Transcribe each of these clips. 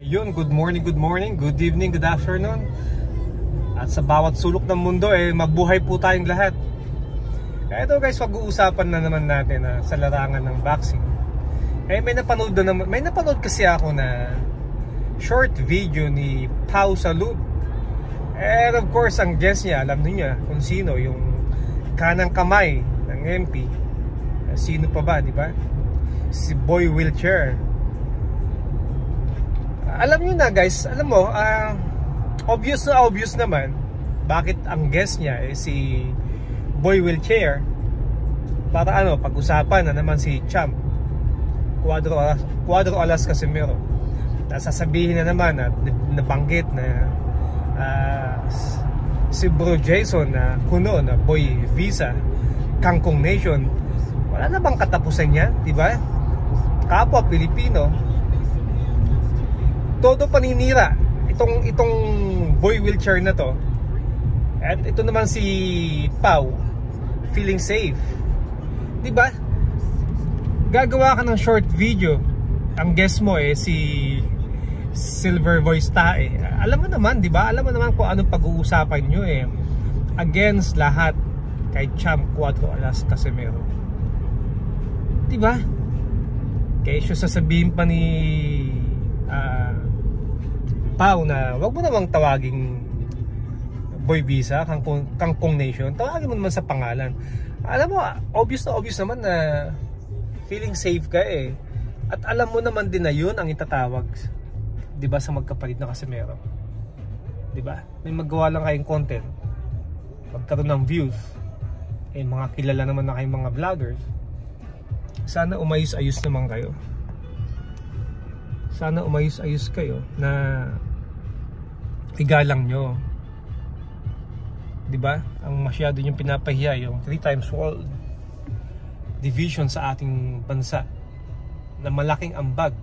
Yun, good morning, good evening, good afternoon. At sa bawat sulok ng mundo, mabuhay po tayong lahat. Ito guys, pag-uusapan na naman natin sa larangan ng boxing. May napanood kasi ako na short video ni Pau Salud. And of course, ang guest niya, alam niyo kung sino, yung kanang kamay ng MP. Sino pa ba, di ba? Si Boy Wheelchair. Alam niyo na guys, alam mo, obvious naman bakit ang guest niya si Boy Wheelchair. Para pag-usapan na naman si Champ Cuadro Alas Casimero. Sasabihin na naman at nabanggit na si Bro Jason na kuno na Boy Visa Kangkong Nation. Wala na bang katapusan yan, di ba? Kapwa Pilipino, todo paninira itong Boy Wheelchair na to. At ito naman si Pau feeling safe, di ba? Gagawa ka ng short video, ang guest mo si Silver Voice Tae. Alam mo naman, di ba? Alam mo naman kung anong pag-uusapan nyo against lahat kay Champ Cuadro Alas Casimero, di ba? Kaya siya sasabihin pa ni Pau na wag mo namang tawaging Boy Visa Kangkong Nation, tawagin mo naman sa pangalan. Alam mo, obvious naman na feeling safe ka at alam mo naman din na yun ang itatawag, di ba, sa magkapalit na Casimero, di ba? May magawa lang kayong content, magkaroon ng views, mga kilala naman na kayong mga vloggers. Sana umayos-ayos naman kayo. Sana umayos-ayos kayo na igalang nyo, diba? Ang masyado yung pinapahiya yung 3 times world division sa ating bansa na malaking ambag,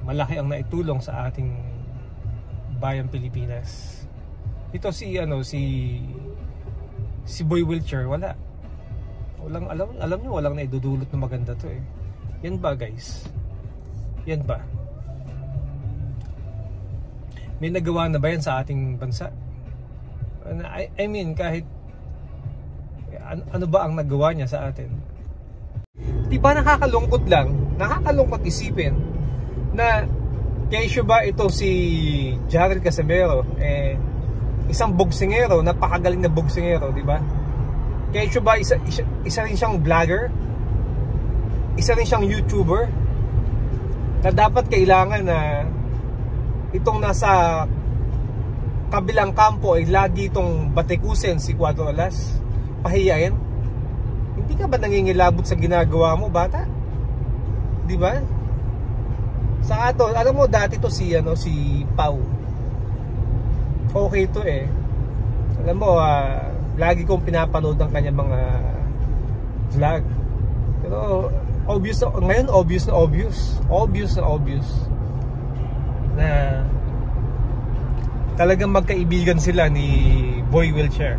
malaki ang naitulong sa ating bayang Pilipinas. Ito si Boy Wheelchair, walang alam nyo, walang naidudulot na maganda to Yan ba guys? Yan ba? May nagawa na ba yan sa ating bansa? I mean, kahit ano ba ang nagawa niya sa atin? Diba nakakalungkot isipin na kesyo ba ito si Jarrell Casimero, isang boksingero, napakagaling na boksingero, diba? Kesyo ba isa rin siyang vlogger, isa rin siyang YouTuber, na dapat kailangan na itong nasa kabilang kampo ay lagi itong batikusin si Cuadro Alas, pahiyain? Hindi ka ba nangingilabot sa ginagawa mo, bata? Di ba? Sa ato, alam mo dati to si Pau. Okay to Alam mo, lagi kong pinapanood ang kanya mga vlog. Pero ngayon obvious na talagang magkaibigan sila ni Boy Wheelchair.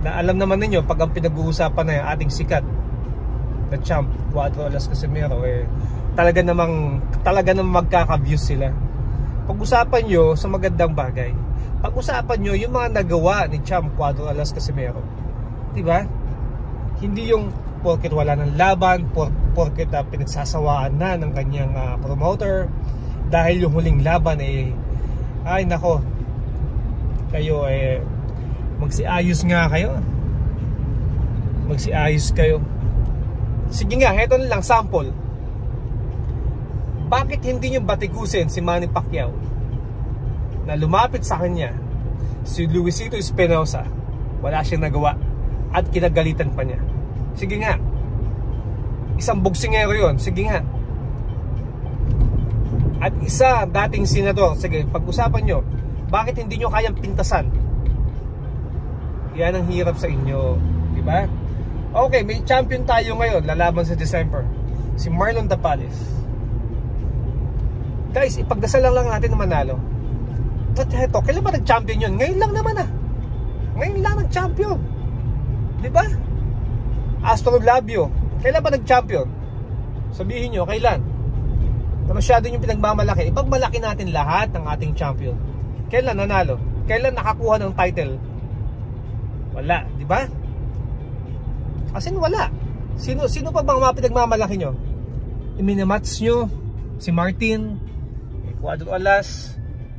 Na alam naman ninyo, pag ang pinag-uusapan na yung ating sikat na Champ Cuadro Alas Casimero, talaga namang magkaka-views sila. Pag-usapan nyo sa magandang bagay, pag-usapan nyo yung mga nagawa ni Champ Cuadro Alas Casimero, diba? Hindi yung porket wala ng laban, porket pinagsasawaan na ng kanyang promoter dahil yung huling laban ay nako, kayo magsiayos kayo. Sige nga, heto na lang sample. Bakit hindi nyo batikusin si Manny Pacquiao na lumapit sa kanya si Luisito Espinosa, wala siyang nagawa at kinagalitan pa niya? Sige nga, isang boksingero yun, sige nga. At isa dating senador, sige, pag-usapan nyo, bakit hindi nyo kayang pintasan? Yan ang hirap sa inyo, di ba? Okay, may champion tayo ngayon, lalaban sa December, si Marlon Tapales. Guys, ipagdasal lang natin na manalo. But heto, kailan ba nag-champion yun? Ngayon lang naman Ngayon lang nag-champion, di ba? Astro Labio, kailan ba nag-champion? Sabihin nyo, kailan? na masyado yung pinagmamalaki. Ipagmalaki natin lahat ng ating champion. Kailan nanalo? Kailan nakakuha ng title? Wala, di ba? Kasi wala. Sino pa bang mga pinagmamalaki nyo? Iminamats nyo si Martin, Cuadro Alas,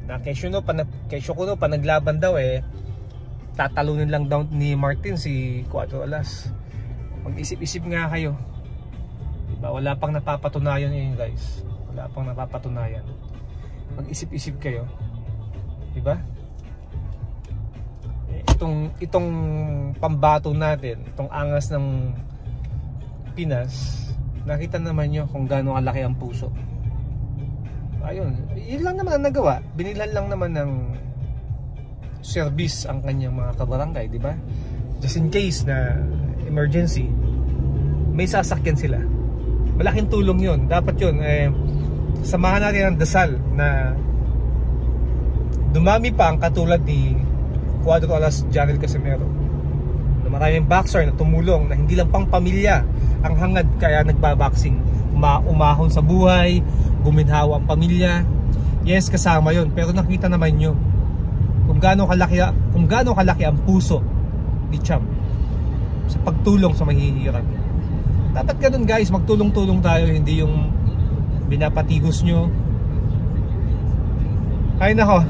na kesyo kuno pa naglaban daw tatalunin lang daw ni Martin si Cuadro Alas. Mag-isip-isip nga kayo. Diba? Wala pang napapatunayan yun, guys. Wala pang napapatunayan. Mag-isip-isip kayo. Diba? Itong pambato natin, itong angas ng Pinas, nakita naman nyo kung gaano kalaki ang puso. Ayun, yun lang naman ang nagawa. Binilan lang naman ng service ang kanyang mga kabarangay, di ba? Just in case na emergency, may sasakyan sila. Malaking tulong yun. Dapat yun, samahan natin ang dasal na dumami pa ang katulad ni Cuadro Alas, Janel Casimero, na maraming boxer na tumulong na hindi lang pang pamilya ang hangad kaya nagbaboxing, umahon sa buhay, guminhawa ang pamilya. Yes, kasama yun, pero nakita naman nyo kung gaano kalaki ang puso ni Champ sa pagtulong sa mahihirap. Dapat ganun, guys, magtulong-tulong tayo, hindi yung binapatigos nyo. Ay nako,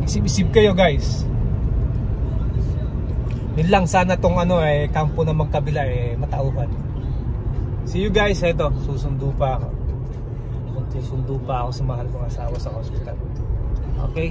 isip-isip kayo, guys. Yun lang, sana tong kampo na magkabila matauhan. See you guys. Eto, susundo pa ako sa mahal kong asawa sa hospital. Okay?